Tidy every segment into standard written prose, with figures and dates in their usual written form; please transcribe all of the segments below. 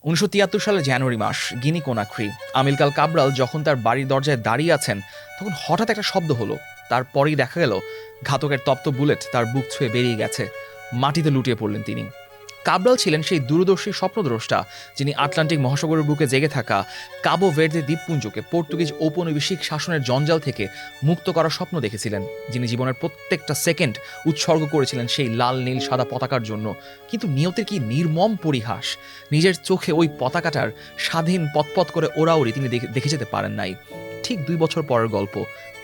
1973 সালের জানুয়ারি মাস, গিনি কোনাক্রি। আমিলকার কাবরাল যখন তার বাড়ির দরজায় দাঁড়িয়ে আছেন, তখন হঠাৎ একটা শব্দ হলো। তারপরেই দেখা গেল ঘাতকের তপ্ত বুলেট তার বুক ছুঁয়ে বেরিয়ে গেছে। মাটিতে লুটিয়ে পড়লেন তিনি। কাবরাল ছিলেন সেই দূরদর্শী স্বপ্নদ্রষ্টা যিনি আটলান্টিক মহাসাগরের বুকে জেগে থাকা কাবো ভের্দে দ্বীপপুঞ্জকে পর্তুগিজ ঔপনিবেশিক শাসনের জঞ্জাল থেকে মুক্ত করার স্বপ্ন দেখেছিলেন, যিনি জীবনের প্রত্যেকটা সেকেন্ড উৎসর্গ করেছিলেন সেই লাল নীল সাদা পতাকার জন্য। কিন্তু নিয়তির কি নির্মম পরিহাস! নিজের চোখে ওই পতাকাটার স্বাধীন পথপথ করে ওড়াউড়ি তিনি দেখে যেতে পারেন নাই। ঠিক 2 বছর পরের গল্প,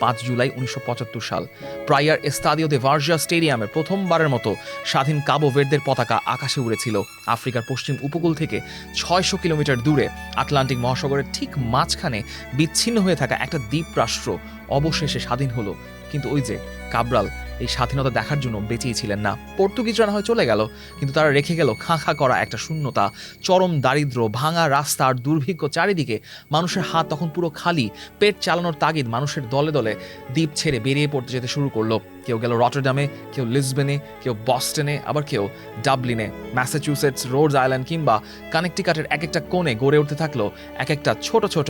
5 জুলাই 1975 সাল। প্রায়ার এস্তাদিও দে ভার্জিয়া স্টেডিয়ামে প্রথমবারের মতো স্বাধীন কাবো ভের্দের পতাকা আকাশে উড়েছিল। আফ্রিকার পশ্চিম উপকূল থেকে 600 কিলোমিটার দূরে আটলান্টিক মহাসাগরের ঠিক মাঝখানে বিচ্ছিন্ন হয়ে থাকা একটা দ্বীপ রাষ্ট্র অবশেষে স্বাধীন হলো। কিন্তু ওই যে কাবরাল এই স্বাধীনতা দেখার জন্য বেঁচেই ছিলেন না। পর্তুগিজরা না হয় চলে গেল, কিন্তু তারা রেখে গেল খাঁ খাঁ করা একটা শূন্যতা, চরম দারিদ্র্য, ভাঙা রাস্তা আর দুর্ভিক্ষ চারিদিকে। মানুষের হাত তখন পুরো খালি। পেট চালানোর তাগিদ মানুষের দলে দলে দ্বীপ ছেড়ে বেরিয়ে পড়তে যেতে শুরু করলো। কেউ গেল রটারডামে, কেউ লিসবনে, কেউ বস্টনে, আবার কেউ ডাবলিনে। ম্যাসাচুসেটস, রোডস আইল্যান্ড কিংবা কানেকটিকাটের এক একটা কোণে গড়ে উঠতে থাকলো এক একটা ছোট ছোট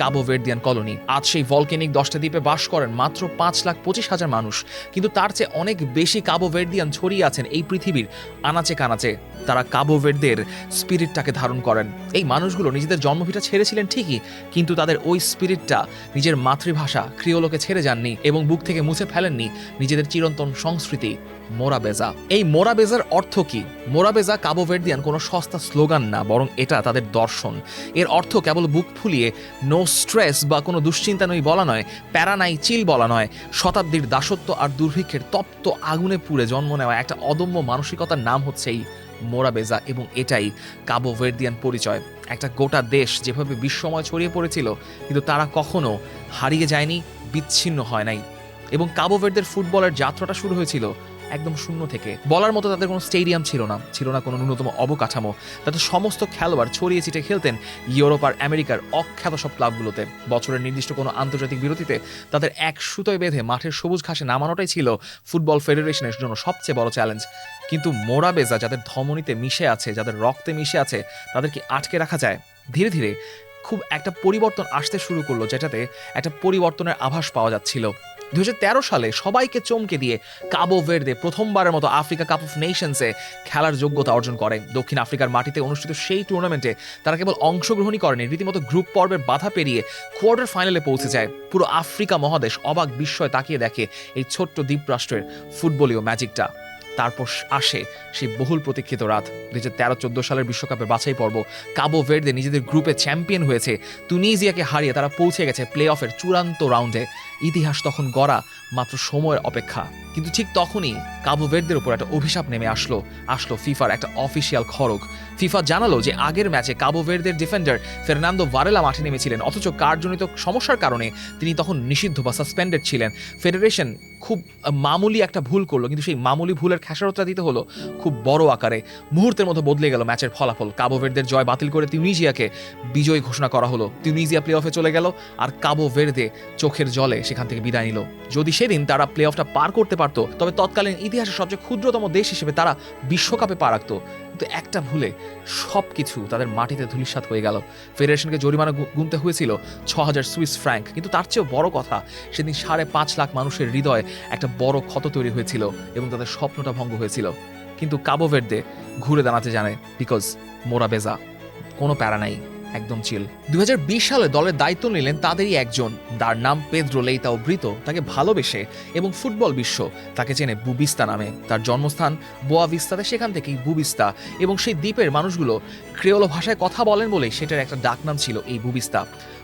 কাবো ভের্দিয়ান কলোনি। আজ সেই ভলকেনিক 10টা দ্বীপে বাস করেন মাত্র 5,25,000 মানুষ, কিন্তু তার চেয়ে অনেক বেশি কাবো ভের্দিয়ান ছড়িয়ে আছেন এই পৃথিবীর আনাচে কানাচে। তারা কাবো ভের্দের স্পিরিটটাকে ধারণ করেন। এই মানুষগুলো নিজেদের জন্মভিটা ছেড়েছিলেন ঠিকই, কিন্তু তাদের ওই স্পিরিটটা নিজের মাতৃভাষা ক্রিওলোকে ছেড়ে যাননি এবং বুক থেকে মুছে ফেলেননি নিজেদের চিরন্তন সংস্কৃতি মোরাবেজা। এই মোরাবেজার অর্থ কি? মোরাবেজা কাবো ভের্দিয়ান কোনো সস্তা স্লোগান না, বরং এটা তাদের দর্শন। এর অর্থ কেবল বুক ফুলিয়ে নো স্ট্রেস বা কোনো দুশ্চিন্তা নই বলা নয়, প্যারা নাই চিল বলা নয়। শতাব্দীর দাসত্ব আর দুর্ভিক্ষের তপ্ত আগুনে পুড়ে জন্ম নেওয়া একটা অদম্য মানসিকতার নাম হচ্ছে এই মোরাবেজা, এবং এটাই কাবো ভের্দিয়ান পরিচয়। একটা গোটা দেশ যেভাবে বিশ্বময় ছড়িয়ে পড়েছিল, কিন্তু তারা কখনো হারিয়ে যায়নি, বিচ্ছিন্ন হয় নাই। এবং কাবো ভের্দের ফুটবলের যাত্রাটা শুরু হয়েছিল একদম শূন্য থেকে। বলার মতো তাদের কোনো স্টেডিয়াম ছিল না কোনো ন্যূনতম অবকাঠামো। তাদের সমস্ত খেলোয়াড় ছড়িয়ে ছিটে খেলতেন ইউরোপ আর আমেরিকার অখ্যাত সব ক্লাবগুলোতে। বছরের নির্দিষ্ট কোনো আন্তর্জাতিক বিরতিতে তাদের এক সুতোয় বেঁধে মাঠের সবুজ ঘাসে নামানোটাই ছিল ফুটবল ফেডারেশনের জন্য সবচেয়ে বড় চ্যালেঞ্জ। কিন্তু মোরাবেজা যাদের ধমনীতে মিশে আছে, যাদের রক্তে মিশে আছে, তাদেরকে আটকে রাখা যায়? ধীরে ধীরে খুব একটা পরিবর্তন আসতে শুরু করলো, যেটাতে একটা পরিবর্তনের আভাস পাওয়া যাচ্ছিল। 2013 সালে সবাইকে চমকে দিয়ে কাবো ভের্দে প্রথমবারের মতো আফ্রিকা কাপ অফ নেশনসে খেলার যোগ্যতা অর্জন করে। দক্ষিণ আফ্রিকার মাটিতে অনুষ্ঠিত সেই টুর্নামেন্টে তারা কেবল অংশগ্রহণই করেনি, রীতিমতো গ্রুপ পর্বের বাধা পেরিয়ে কোয়ার্টার ফাইনালে পৌঁছে যায়। পুরো আফ্রিকা মহাদেশ অবাক বিস্ময়ে তাকিয়ে দেখে এই ছোট্ট দ্বীপরাষ্ট্রের ফুটবলীয় ম্যাজিকটা। তারপর আসে সেই বহুল প্রতীক্ষিত রাত, 2013-14 সালের বিশ্বকাপের বাছাই পর্ব। কাবো ভের্দে নিজেদের গ্রুপে চ্যাম্পিয়ন হয়েছে। তুনিজিয়াকে হারিয়ে তারা পৌঁছে গেছে প্লে অফের চূড়ান্ত রাউন্ডে। ইতিহাস তখন গড়া, মাত্র সময়ের অপেক্ষা। কিন্তু ঠিক তখনই কাবো ভের্দের উপর একটা অভিশাপ নেমে আসলো ফিফার একটা অফিসিয়াল খড়গ। ফিফা জানালো যে আগের ম্যাচে কাবো ভের্দের ডিফেন্ডার ফের্নান্দো ভারেলা মাঠে নেমেছিলেন, অথচ কার্যজনিত সমস্যার কারণে তিনি তখন নিষিদ্ধ বা সাসপেন্ডেড ছিলেন। ফেডারেশন খুব মামুলি একটা ভুল করলো, কিন্তু সেই মামুলি ভুলের খেসারতটা দিতে হলো খুব বড় আকারে। মুহূর্তের মতো বদলে গেল ম্যাচের ফলাফল। কাবো ভের্দের জয় বাতিল করে তিউনিজিয়াকে বিজয়ী ঘোষণা করা হলো। তিউনিজিয়া প্লে অফে চলে গেল, আর কাবো ভের্দে চোখের জলে সেখান থেকে বিদায় নিল। যদি সেদিন তারা প্লে অফটা পার করতে পারতো, তবে তৎকালীন ইতিহাসের সবচেয়ে ক্ষুদ্রতম দেশ হিসেবে তারা বিশ্বকাপে পা রাখতো। কিন্তু একটা ভুলে সবকিছু তাদের মাটিতে ধূলিসাৎ হয়ে গেল। ফেডারেশনকে জরিমানা গুনতে হয়েছিল 6,000 সুইস ফ্র্যাঙ্ক। কিন্তু তার চেয়েও বড় কথা, সেদিন 5.5 লাখ মানুষের হৃদয়ে একটা বড় ক্ষত তৈরি হয়েছিল এবং তাদের স্বপ্নটা ভঙ্গ হয়েছিল। কিন্তু কাবো ভের্দে ঘুরে দাঁড়াতে জানে, বিকজ মোরাবেজা কোনো প্যারা নাই, একদম চিল। 2020 সালে দলের দায়িত্ব নিলেন তাদেরই একজন, তার নাম পেদ্রো লেইতাও ব্রিতো। তাকে ভালোবেসে এবং ফুটবল বিশ্ব তাকে চেনে বুবিস্তা নামে। তার জন্মস্থান বোয়াভিস্তাতে, সেখান থেকেই বুবিস্তা। এবং সেই দ্বীপের মানুষগুলো ক্রেওলো ভাষায় কথা বলেন বলেই সেটার একটা ডাকনাম ছিল এই বুবিস্তা।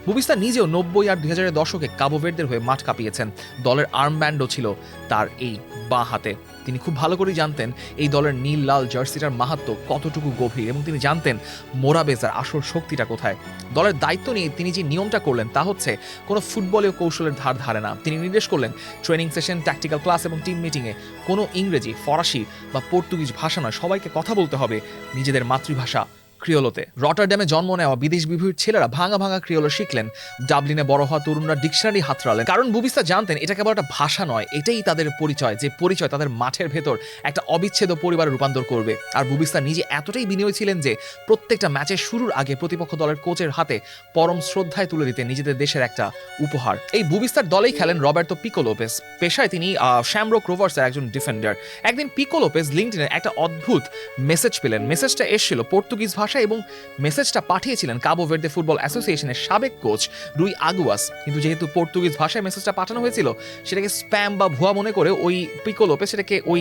বুবিস্তা নিজেও 90 আর 2000-এর দশকে কাবো ভের্দের হয়ে মাঠ কাঁপিয়েছেন। দলের আর্মব্যান্ডও ছিল তার এই বাঁ হাতে। তিনি খুব ভালো করেই জানতেন এই দলের নীল লাল জার্সিটার মাহাত্ম্য কতটুকু গভীর, এবং তিনি জানতেন মোরাবেজার আসল শক্তিটা কোথায়। দলের দায়িত্ব নিয়ে তিনি যে নিয়মটা করলেন তা হচ্ছে কোনো ফুটবলীয় কৌশলের ধার ধারে না। তিনি নির্দেশ করলেন ট্রেনিং সেশন, ট্যাকটিক্যাল ক্লাস এবং টিম মিটিংয়ে কোনো ইংরেজি, ফরাসি বা পর্তুগিজ ভাষা নয়, সবাইকে কথা বলতে হবে নিজেদের মাতৃভাষা ক্রিওলোতে। রটারড্যামে জন্ম নেওয়া বিদেশ বিভূতির ছেলেরা ভাঙা ভাঙা ক্রিওলো শিখলেন, ডাবলিনে বড় হওয়া তরুণরা ডিকশনারি হাতড়ালেন, কারণ বুবিস্তা জানতেন এটা কেবল একটা ভাষা নয়, এটাই তাদের পরিচয়, যে পরিচয় তাদের মাঠের ভেতর একটা অবিচ্ছেদ্য পরিবারে রূপান্তর করবে। আর বুবিস্তা নিজে এতটাই বিনিয়োগ ছিলেন যে প্রত্যেকটা ম্যাচের শুরুর আগে প্রতিপক্ষ দলের কোচের হাতে পরম শ্রদ্ধায় তুলে দিতেন নিজেদের দেশের একটা উপহার। এই বুবিস্তার দলেই খেলেন রবার্তো পিকো লোপেজ। পেশায় তিনি শ্যামরক রোভার্সের একজন ডিফেন্ডার। একদিন পিকো লোপেজ লিঙ্কডইনে একটা অদ্ভুত মেসেজ পেলেন। মেসেজটা এসেছিল পর্তুগিজ ভাষায় এবং মেসেজটা পাঠিয়েছিলেন কাবো ভের্দে ফুটবল অ্যাসোসিয়েশনের সাবেক কোচ রুই আগুয়াস। কিন্তু যেহেতু পর্তুগিজ ভাষায় মেসেজটা পাঠানো হয়েছিল, সেটাকে স্প্যাম বা ভুয়া মনে করে ওই পিকো লোপেজ সেটাকে ওই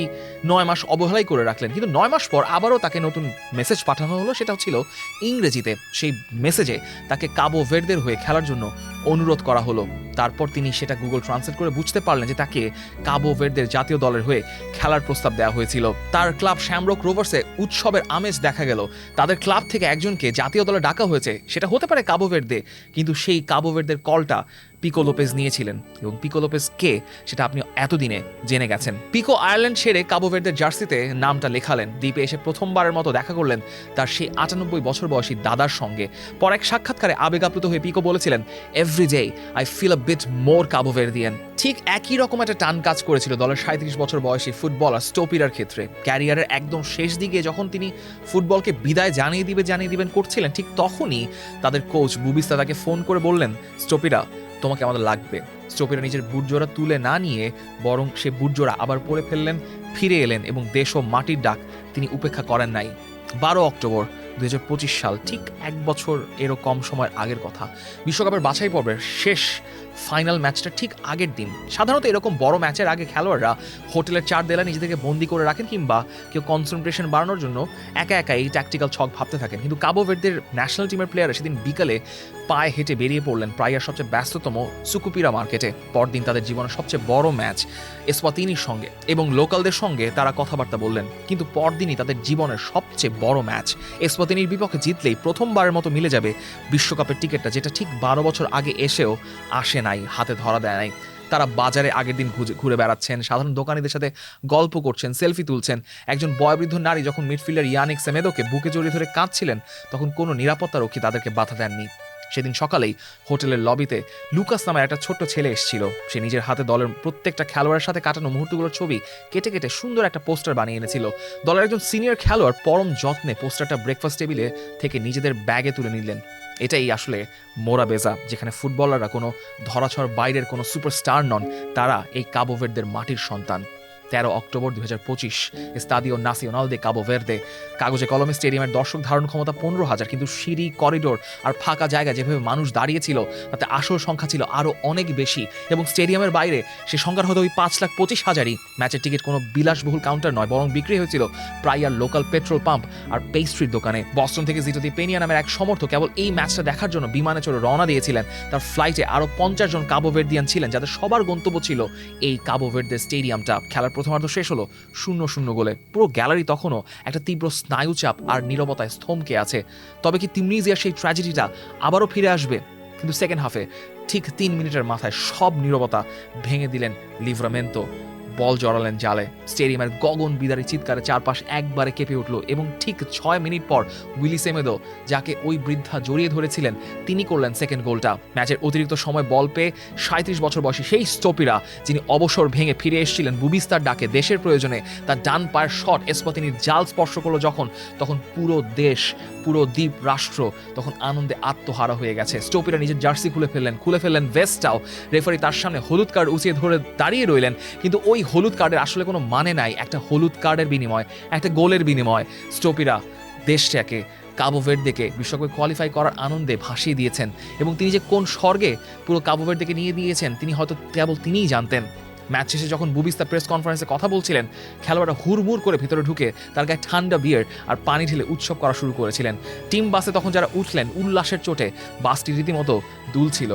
9 মাস অবহেলাই করে রাখলেন। কিন্তু 9 মাস পর আবারও তাকে নতুন মেসেজ পাঠানো হলো, সেটাও ছিল ইংরেজিতে। সেই মেসেজে তাকে কাবো ভের্দের হয়ে খেলার জন্য অনুরোধ করা হলো। তারপর তিনি সেটা গুগল ট্রান্সলেট করে বুঝতে পারলেন যে তাকে কাবো ভের্দের জাতীয় দলের হয়ে খেলার প্রস্তাব দেওয়া হয়েছিল। তার ক্লাব শ্যামরক রোভার্সে উৎসবের আমেজ দেখা গেল। তাদের ক্লাব থেকে একজনকে জাতীয় দলে ডাকা হয়েছে, সেটা হতে পারে কাবো ভের্দে, কিন্তু সেই কাবো ভের্দের কলটা পিকো লোপেজ নিয়েছিলেন। এবং পিকো লোপেজ কে সেটা আপনি এতদিনে জেনে গেছেন। পিকো আয়ারল্যান্ড ছেড়ে কাবো ভের্দের জার্সিতে নামটা লেখালেন। দ্বীপে এসে প্রথমবারের মতো দেখা করলেন তার সেই 98 বছর বয়সী দাদার সঙ্গে। পর এক সাক্ষাৎকারে আবেগাপ্লুত হয়ে পিকো বলেছিলেন, every day I feel a bit more Cabo Verdean. ঠিক একই রকম একটা টান কাজ করেছিল দলের 37 বছর বয়সী ফুটবলার স্টোপিরার ক্ষেত্রে। ক্যারিয়ারের একদম শেষ দিকে যখন তিনি ফুটবলকে বিদায় জানিয়ে দিবেন করছিলেন, ঠিক তখনই তাদের কোচ বুবিস্তা তাকে ফোন করে বললেন, স্টোপিরা তোমাকে আমাদের লাগবে। স্টোপিরা নিজের বুটজোড়া তুলে না নিয়ে বরং সে বুটজোড়া আবার পরে ফেললেন, ফিরে এলেন এবং দেশ ও মাটির ডাক তিনি উপেক্ষা করেন নাই। 12 অক্টোবর 2025 সাল, ঠিক এক বছর এরও কম সময়ের আগের কথা। বিশ্বকাপের বাছাই পর্বের শেষ ফাইনাল ম্যাচটা ঠিক আগের দিন। সাধারণত এরকম বড় ম্যাচের আগে খেলোয়াড়রা হোটেলের 4 দেয়ালে নিজেদেরকে বন্দি করে রাখেন, কিংবা কেউ কনসেন্ট্রেশন বাড়ানোর জন্য একা একা এই ট্যাকটিক্যাল ছক ভাবতে থাকেন। কিন্তু কাবো ভের্দের ন্যাশনাল টিমের প্লেয়াররা সেদিন বিকালে পায়ে হেঁটে বেরিয়ে পড়লেন প্রায়ার সবচেয়ে ব্যস্ততম সুকুপিরা মার্কেটে। পরদিন তাদের জীবনের সবচেয়ে বড় ম্যাচ এসওয়াতিনির সঙ্গে, এবং লোকালদের সঙ্গে তারা কথাবার্তা বললেন। কিন্তু পরদিনই তাদের জীবনের সবচেয়ে বড় ম্যাচ এসওয়াতিনির বিপক্ষে জিতলেই প্রথমবারের মতো মিলে যাবে বিশ্বকাপের টিকিটটা, যেটা ঠিক 12 বছর আগে এসেও আসে নাই, হাতে ধরা দেয় নাই। তারা বাজারে আগের দিন ঘুরে বেড়াচ্ছেন, সাধারণ দোকানিদের সাথে গল্প করছেন, সেলফি তুলছেন। একজন বয়োবৃদ্ধ নারী যখন মিডফিল্ডার ইয়ানিক সেমেদোকে বুকে জড়িয়ে ধরে কাঁদছিলেন, তখন কোনো নিরাপত্তারক্ষী তাদেরকে বাধা দেননি। সেদিন সকালেই হোটেলের লবিতে লুকাস নামের একটা ছোট্ট ছেলে এসেছিল। সে নিজের হাতে দলের প্রত্যেকটা খেলোয়াড়ের সাথে কাটানো মুহূর্তগুলোর ছবি কেটে কেটে সুন্দর একটা পোস্টার বানিয়ে এনেছিল। দলের একজন সিনিয়র খেলোয়াড় পরম যত্নে পোস্টারটা ব্রেকফাস্ট টেবিলে থেকে নিজেদের ব্যাগে তুলে নিলেন। এটাই আসলে মোরাবেজা, যেখানে ফুটবলাররা কোনো ধরাছোঁয়ার বাইরের কোনো সুপারস্টার নন, তারা এই কাবো ভের্দের মাটির সন্তান। 13 অক্টোবর 2025 এস্তাদিও নাসিওনাল দে কাবো ভের্দে। কাগজে কলমে স্টেডিয়ামের দর্শক ধারণ ক্ষমতা 15,000, কিন্তু সিঁড়ি, করিডোর আর ফাঁকা জায়গা যেভাবে মানুষ দাঁড়িয়েছিল, তাতে আসল সংখ্যা ছিল আরও অনেক বেশি। এবং স্টেডিয়ামের বাইরে সে সংখ্যার হয়তো ওই 5,25,000ই। ম্যাচের টিকিট কোনো বিলাসবহুল কাউন্টার নয়, বরং বিক্রি হয়েছিল প্রায়ার লোকাল পেট্রোল পাম্প আর পেস্ট্রির দোকানে। বস্টন থেকে জিটো দি পেনিয়া নামের এক সমর্থক কেবল এই ম্যাচটা দেখার জন্য বিমানে চড়ে রওনা দিয়েছিলেন। তার ফ্লাইটে আরও 50 জন কাবো ভের্দিয়ান ছিলেন, যাদের সবার গন্তব্য ছিল এই কাবো ভের্দের স্টেডিয়ামটা। খেলার প্রথমার্ধ শেষ হলো 0-0 গোলে। পুরো গ্যালারি তখনও একটা তীব্র স্নায়ুচাপ আর নীরবতায় স্তম্ভকে আছে। তবে কি তিউনিসিয়ার সেই ট্র্যাজেডিটা আবারও ফিরে আসবে? কিন্তু সেকেন্ড হাফে ঠিক 3 মিনিটের মাথায় সব নীরবতা ভেঙে দিলেন লিভরামেন্তো। বল জড়ালেন জালে। স্টেডিয়ামের গগন বিদারী চিৎকারে চারপাশ একবারে কেঁপে উঠল। এবং ঠিক 6 মিনিট পর উইলি সেমেদো, যাকে ওই বৃদ্ধা জড়িয়ে ধরেছিলেন, তিনি করলেন সেকেন্ড গোলটা। ম্যাচের অতিরিক্ত সময় বল পেয়ে 37 বছর বয়সী সেই স্টোপিরা, যিনি অবসর ভেঙে ফিরে এসেছিলেন বুবিস্তার ডাকে দেশের প্রয়োজনে, তার ডান পায়ের শট এসপাতিনির জাল স্পর্শ করলো তখন পুরো দেশ, পুরো দ্বীপ রাষ্ট্র তখন আনন্দে আত্মহারা হয়ে গেছে। স্টোপিরা নিজের জার্সি খুলে ফেললেন ভেস্টটাও। রেফারি তার সামনে হলুদ কার্ড উঁচিয়ে ধরে দাঁড়িয়ে রইলেন। কিন্তু ওই হলুদ কার্ডের আসলে কোনো মানে নাই। একটা হলুদ কার্ডের বিনিময়, একটা গোলের বিনিময় স্টোপিরা দেশটাকে, কাবো ভের্দেকে বিশ্বকাপে কোয়ালিফাই করার আনন্দে ভাসিয়ে দিয়েছেন। এবং তিনি যে কোন স্বর্গে পুরো কাবো ভের্দেকে নিয়ে দিয়েছেন, তিনি হয়তো কেবল তিনিই জানতেন। ম্যাচ শেষে যখন বুবিস্তা প্রেস কনফারেন্সে কথা বলছিলেন, খেলোয়াড়রা হুড়মুড় করে ভিতরে ঢুকে তার গায়ে ঠান্ডা বিয়ার আর পানি ঢেলে উৎসব করা শুরু করেছিলেন। টিম বাসে তখন যারা উঠলেন, উল্লাসের চোটে বাসটি রীতিমতো দুলছিল।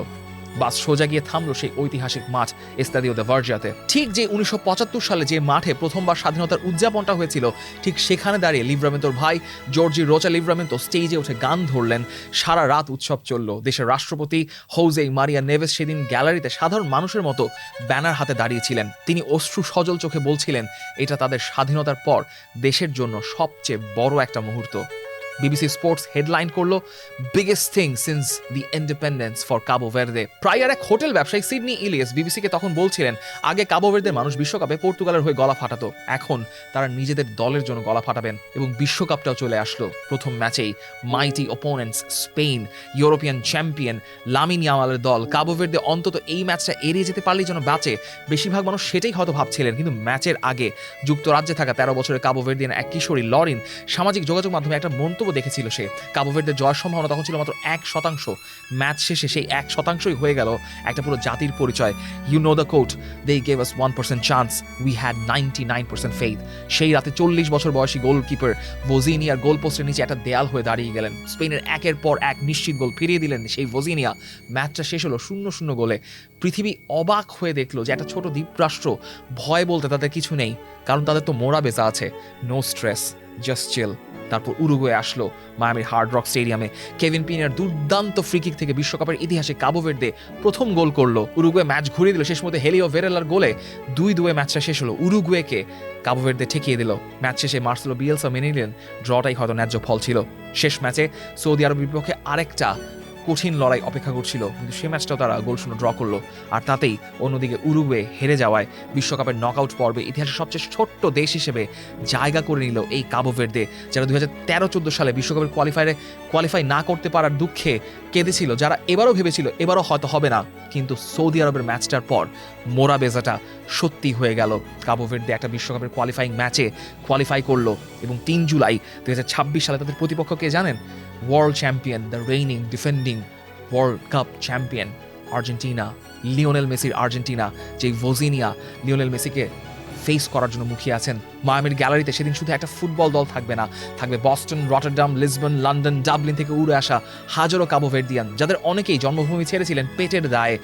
বাস সোজা গিয়ে থামলো সেই ঐতিহাসিক মাঠ এস্তাদিও দে ভার্জিয়াতে। ঠিক যে 1975 সালে যে মাঠে প্রথমবার স্বাধীনতার উদযাপনটা হয়েছিল, ঠিক সেখানে দাঁড়িয়ে লিভরামেন্তোর ভাই জর্জি রোচা লিভরামেন্তো স্টেজে উঠে গান ধরলেন। সারা রাত উৎসব চলল। দেশের রাষ্ট্রপতি হোজে মারিয়া নেভেস সেদিন গ্যালারিতে সাধারণ মানুষের মতো ব্যানার হাতে দাঁড়িয়েছিলেন। তিনি অশ্রু সজল চোখে বলছিলেন, এটা তাদের স্বাধীনতার পর দেশের জন্য সবচেয়ে বড় একটা মুহূর্ত। BBC স্পোর্টস হেডলাইন করলো biggest thing since the independence for Cabo Verde. প্রায় আর এক হোটেল ব্যবসায়ী সিডনি ইলিয়াস বিবিসিকে তখন বলছিলেন, আগে কাবো ভের্দের মানুষ বিশ্বকাপে পর্তুগালের হয়ে গলা ফাটাতো, এখন তারা নিজেদের দলের জন্য গলা ফাটাবেন। এবং বিশ্বকাপটাও চলে আসলো। প্রথম ম্যাচেই mighty opponents Spain, European champion Lamine ইয়ামালের দল। কাবো ভের্দে অন্তত এই ম্যাচটা এড়িয়ে যেতে পারলেই যেন বাঁচে, বেশিরভাগ মানুষ সেটাই হয়তো ভাবছিলেন। কিন্তু ম্যাচের আগে যুক্তরাজ্যে থাকা 13 বছরের কাবো ভের্দিয়ান এক কিশোরী লরিন সামাজিক যোগাযোগ মাধ্যমে একটা মন্তব্য দেখেছিল সে। কাবো ভের্দের জয়ের সম্ভাবনা তখন ছিল মাত্র 1%। ম্যাচ শেষে সেই 1%ই হয়ে গেল একটা পুরো জাতির পরিচয়। You know the quote, they gave us 1% chance, we had 99% faith. সেই রাতে 40 বছর বয়সী গোলকিপার ভোজিনিয়ার গোল পোস্টের নিচে একটা দেয়াল হয়ে দাঁড়িয়ে গেলেন। স্পেনের একের পর এক নিশ্চিত গোল ফিরিয়ে দিলেন সেই ভোজিনিয়া। ম্যাচটা শেষ হলো 0-0 গোলে। পৃথিবী অবাক হয়ে দেখলো যে একটা ছোট দ্বীপরাষ্ট্র, ভয় বলতে তাদের কিছু নেই, কারণ তাদের তো মোরা বেজা আছে। No stress, just chill. তারপর উরুগুয়ে আসলো মায়ামির হার্ড রক স্টেডিয়ামে। কেভিন পিনার দুর্দান্ত ফ্রিকিক থেকে বিশ্বকাপের ইতিহাসে কাবো ভের্দে প্রথম গোল করলো। উরুগুয়ে ম্যাচ ঘুরিয়ে দিল শেষ মধ্যে হেলিও ভেরেলার গোলে 2-2 ম্যাচটা শেষ হলো। উরুগুয়েকে কাবো ভের্দে ঠেকিয়ে দিল। ম্যাচ শেষে মার্সেলো বিয়েলসা মেনে নিলেন ড্রটাই হয়তো ন্যায্য ফল ছিল। শেষ ম্যাচে সৌদি আরবের বিপক্ষে আরেকটা কঠিন লড়াই অপেক্ষা করছিল, কিন্তু সেই ম্যাচটাও তারা গোলশূন্য ড্র করলো। আর তাতেই অন্যদিকে উরুগুয়ে হেরে যাওয়ায় বিশ্বকাপের নকআউট পর্বে ইতিহাসের সবচেয়ে ছোট্ট দেশ হিসেবে জায়গা করে নিল এই কাবো ভের্দে, যারা 2013-14 সালে বিশ্বকাপের কোয়ালিফাই না করতে পারার দুঃখে কেঁদেছিল, যারা এবারও ভেবেছিল এবারও হয়তো হবে না। কিন্তু সৌদি আরবের ম্যাচটার পর মোরা বেজাটা সত্যি হয়ে গেল। কাবো ভের্দে একটা বিশ্বকাপের কোয়ালিফাইং ম্যাচে কোয়ালিফাই করলো এবং 3 জুলাই 2026 সালে তাদের প্রতিপক্ষ কে জানেন? World champion, the raining defending world cup champion Argentina, Lionel মেসির আর্জেন্টিনা। যেই ভোজিনিয়া লিওনেল মেসিকে ফেস করার জন্য মুখিয়ে আছেন। মায়ামির গ্যালারিতে সেদিন শুধু একটা ফুটবল দল থাকবে না, থাকবে Boston, Rotterdam, Lisbon, London, Dublin থেকে উড়ে আসা হাজারো কাবো ভের্দিয়ান, যাদের অনেকেই জন্মভূমি ছেড়েছিলেন পেটের দায়ে,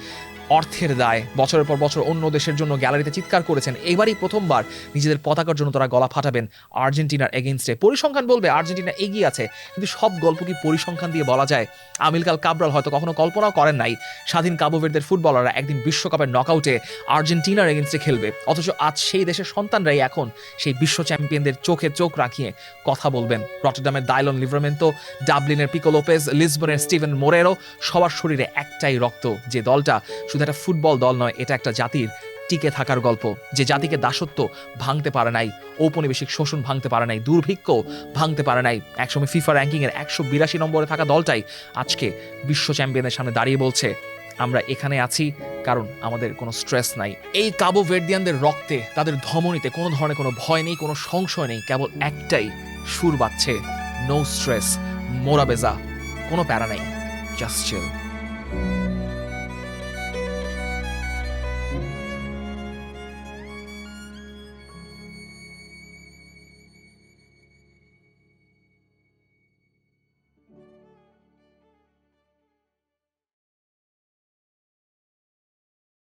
অর্থের দায়। বছরের পর বছর অন্য দেশের জন্য গ্যালারিতে চিৎকার করেছেন। এবারই প্রথমবার নিজেদের পতাকার জন্য তারা গলা ফাটাবেন আর্জেন্টিনার এগেইনস্টে। পরিসংখ্যান বলবে আর্জেন্টিনা এগিয়ে আছে, কিন্তু সব গল্প কি পরিসংখ্যান দিয়ে বলা যায়? আমিলকার কাব্রাল হয়তো কখনো কল্পনাও করেন নাই স্বাধীন কাবো ভের্দের ফুটবলাররা একদিন বিশ্বকাপের নকআউটে আর্জেন্টিনার এগেইনস্টে খেলবে। অথচ আজ সেই দেশের সন্তানরাই এখন সেই বিশ্ব চ্যাম্পিয়নদের চোখে চোখ রাখিয়ে কথা বলবেন। রটারডামের দাইলন লিভারমেন্তো, ডাবলিনের পিকো লোপেজ, লিসবনের স্টিভেন মোরেরো, সবার শরীরে একটাই রক্ত। যে দলটা শুধু একটা ফুটবল দল নয়, এটা একটা জাতির টিকে থাকার গল্প। যে জাতিকে দাসত্ব ভাঙতে পারে নাই, ঔপনিবেশিক শোষণ ভাঙতে পারে নাই, দুর্ভিক্ষ ভাঙতে পারে নাই। একসময় ফিফা র্যাঙ্কিংয়ের 182 নম্বরে থাকা দলটাই আজকে বিশ্ব চ্যাম্পিয়নের সামনে দাঁড়িয়ে বলছে, আমরা এখানে আছি কারণ আমাদের কোনো স্ট্রেস নাই। এই কাবো ভের্দিয়ানদের রক্তে, তাদের ধমনীতে কোনো ধরনের কোনো ভয় নেই, কোনো সংশয় নেই, কেবল একটাই সুর বাজছে, নো স্ট্রেস, মোরা বেজা, কোনো প্যারা নেই, জাস্ট চিল।